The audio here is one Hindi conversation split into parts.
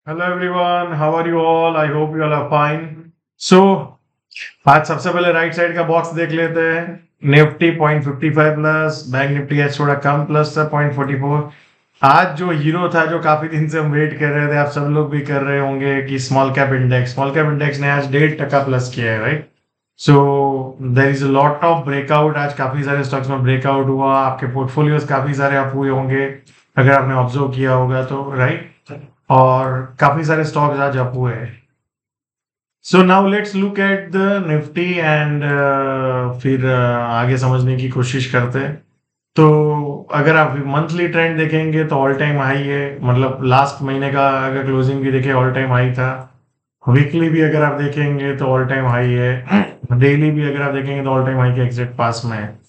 Hello everyone, how are you all? I hope you all are fine. So आज सबसे पहले राइट साइड का बॉक्स देख लेते हैं। निफ्टी 0.55 प्लस, बैंक निफ्टी आज थोड़ा कम प्लस था 0.44। आज जो हीरो था, जो काफी दिन से हम वेट कर रहे थे, आप सब लोग भी कर रहे होंगे, कि स्मॉल कैप इंडेक्स ने आज 1.5% प्लस किया है, right? So there is a lot of breakout. आज काफी सारे स्टॉक्स में ब्रेकआउट हुआ। आपके पोर्टफोलियोज काफी सारे अप हुए होंगे, अगर आपने ऑब्जर्व किया होगा तो, राइट? और काफी सारे स्टॉक्स आज अप हुए हैं। So now let's look at the Nifty and फिर आगे समझने की कोशिश करते हैं। तो अगर आप मंथली ट्रेंड देखेंगे तो ऑल टाइम हाई है, मतलब लास्ट महीने का अगर क्लोजिंग भी देखें ऑल टाइम हाई था। वीकली भी अगर आप देखेंगे तो ऑल टाइम हाई है। डेली भी अगर आप देखेंगे तो ऑल टाइम हाई के एग्जैक्ट पास में है।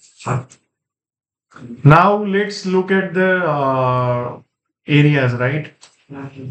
Now let's look at the areas, right?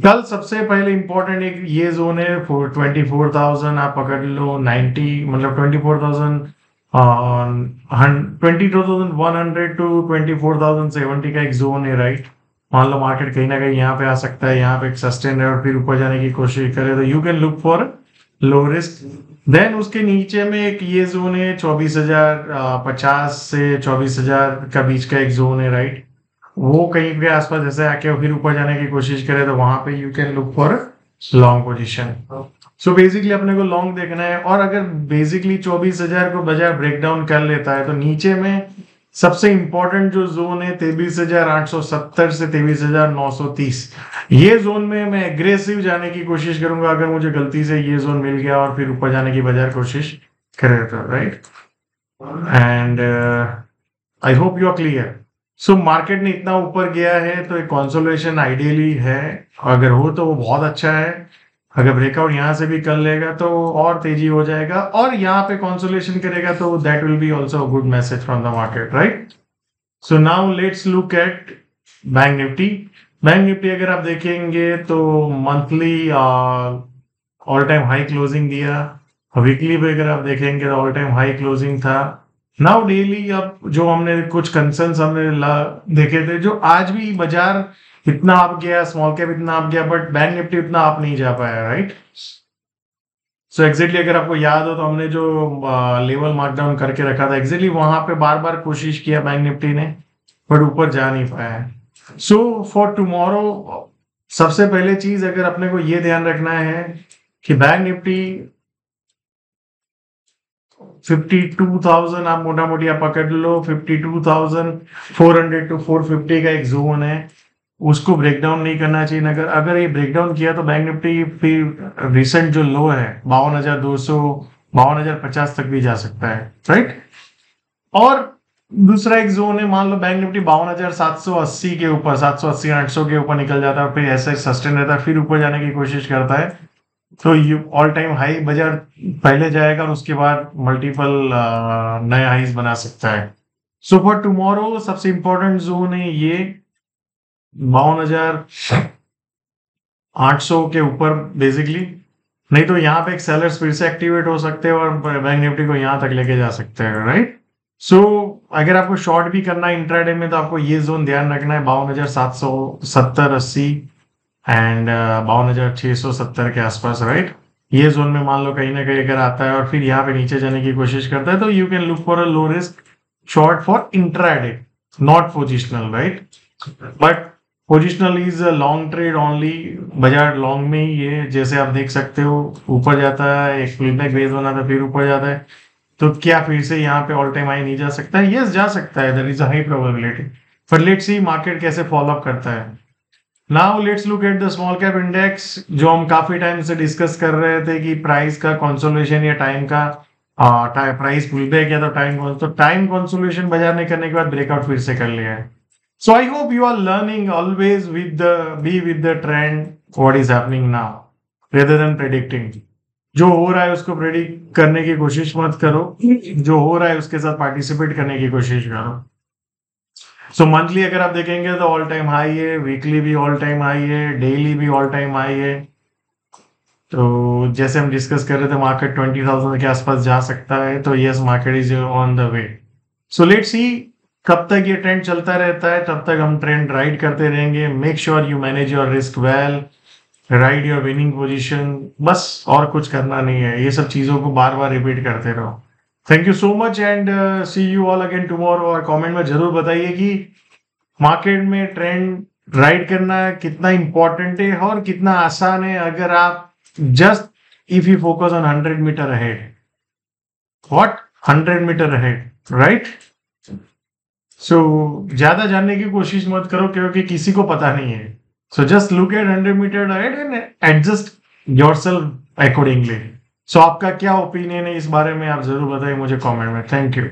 कल सबसे पहले इंपॉर्टेंट एक ये जोन है 24,000, आप पकड़ लो 90, मतलब 22,100 टू 24,070 का एक जोन है, राइट? मान लो मार्केट कहीं ना कहीं यहाँ पे आ सकता है, यहाँ पे एक सस्टेन है और फिर ऊपर जाने की कोशिश करे तो you can look for low risk. Then उसके नीचे में एक ये जोन है 24,050 से 24,000 का बीच का एक जोन है, राइट? वो कहीं पे आसपास जैसे आके फिर ऊपर जाने की कोशिश करे तो वहां पे you can look for long position. So basically अपने को लॉन्ग देखना है, और अगर बेसिकली 24,000 को बाजार ब्रेक डाउन कर लेता है तो नीचे में सबसे इंपॉर्टेंट जो जोन है 23,870 से 23,930, ये जोन में मैं एग्रेसिव जाने की कोशिश करूंगा अगर मुझे गलती से ये जोन मिल गया और फिर ऊपर जाने की बाजार कोशिश करे तो, right? And I hope you are clear. So market ने इतना ऊपर गया है तो एक कंसोलिडेशन आइडियली है, अगर हो तो वो बहुत अच्छा है। अगर ब्रेकआउट यहाँ से भी कर लेगा तो और तेजी हो जाएगा, और यहाँ पे कंसोलिडेशन करेगा तो that will be also a good message from the market, right? So now let's look at bank Nifty. Bank Nifty अगर आप देखेंगे तो monthly all time high closing दिया। वीकली पे अगर आप देखेंगे तो ऑल टाइम हाई क्लोजिंग था। नाउ डेली अब जो हमने कुछ कंसर्न्स देखे थे, जो आज भी बाजार इतना अप गया, स्मॉल कैप इतना अप गया, बट बैंक निफ्टी उतना अप नहीं जा पाया, राइट? सो एग्जैक्टली अगर आपको याद हो तो हमने जो लेवल मार्कडाउन करके रखा था, एग्जैक्टली वहां पे बार बार कोशिश किया बैंक निफ्टी ने, बट ऊपर जा नहीं पाया। सो फॉर टुमारो सबसे पहले चीज अगर अपने को ये ध्यान रखना है कि बैंक निफ्टी 52,000 आप मोटा मोटी आप पकड़ लो, 52,400 टू 450 का एक जोन है, उसको ब्रेक डाउन नहीं करना चाहिए। अगर अगर ये ब्रेक डाउन किया तो बैंक निफ्टी फिर रिसेंट जो लो है 52,200, 52,050 तक भी जा सकता है, राइट? और दूसरा एक जोन है, मान लो बैंक निफ्टी 52,780 के ऊपर, 780 800 के ऊपर निकल जाता है, फिर ऐसे सस्टेन रहता है, फिर ऊपर जाने की कोशिश करता है, तो यू ऑल टाइम हाई बाजार पहले जाएगा और उसके बाद मल्टीपल नए हाईज बना सकता है। सो फॉर टुमारो सबसे इंपॉर्टेंट जोन है ये 52,800 के ऊपर बेसिकली। नहीं तो यहाँ पे एक सेलर्स फिर से एक्टिवेट हो सकते हैं और बैंक निफ्टी को यहाँ तक लेके जा सकते हैं, राइट? सो अगर आपको शॉर्ट भी करना है इंट्राडे में तो आपको ये जोन ध्यान रखना है 52,770-80 एंड 52,670 के आसपास, राइट? ये जोन में मान लो कहीं ना कहीं अगर आता है और फिर यहाँ पे नीचे जाने की कोशिश करता है तो you can look for a low risk short for intraday, not positional, right? But positional is a long trade only. बाजार लॉन्ग में ही है, जैसे आप देख सकते हो ऊपर जाता है, एक पुलबैक बेस बनाता है, फिर ऊपर जाता है, तो क्या फिर से यहाँ पे ऑल टाइम हाई नहीं जा सकता है? यस, जा सकता है, there is a high probability, पर लेट्स सी मार्केट कैसे फॉलो अप करता है। Now let's look at the small cap index, जो हम काफी टाइम से डिस्कस कर रहे थे कि प्राइस का कंसोलिडेशन या टाइम का प्राइस पुल बैक या तो टाइम कंसोलिडेशन बाजार ने करने के बाद ब्रेकआउट फिर से कर लिया है। So I hope you are learning always with the be with the trend what is happening now rather than predicting. जो हो रहा है उसको प्रेडिक्ट करने की कोशिश मत करो, जो हो रहा है उसके साथ पार्टिसिपेट करने की कोशिश करो। सो मंथली अगर आप देखेंगे तो ऑल टाइम हाई है, वीकली भी ऑल टाइम हाई है, डेली भी ऑल टाइम हाई है। तो जैसे हम डिस्कस कर रहे थे मार्केट 20,000 के आसपास जा सकता है, तो yes market is on the way. So let's see कब तक ये ट्रेंड चलता रहता है, तब तक हम ट्रेंड राइड करते रहेंगे। Make sure you manage your risk well, ride your winning position, बस और कुछ करना नहीं है, ये सब चीजों को बार बार रिपीट करते रहो। Thank you so much and see you all again tomorrow. और कमेंट में जरूर बताइए कि मार्केट में ट्रेंड राइड करना कितना इंपॉर्टेंट है और कितना आसान है अगर आप just if you focus on 100 metre ahead. What 100 metre ahead, right? So ज्यादा जानने की कोशिश मत करो क्योंकि किसी को पता नहीं है। So just look at 100 metre ahead and adjust yourself accordingly. So आपका क्या ओपिनियन है इस बारे में, आप जरूर बताइए मुझे कमेंट में। Thank you.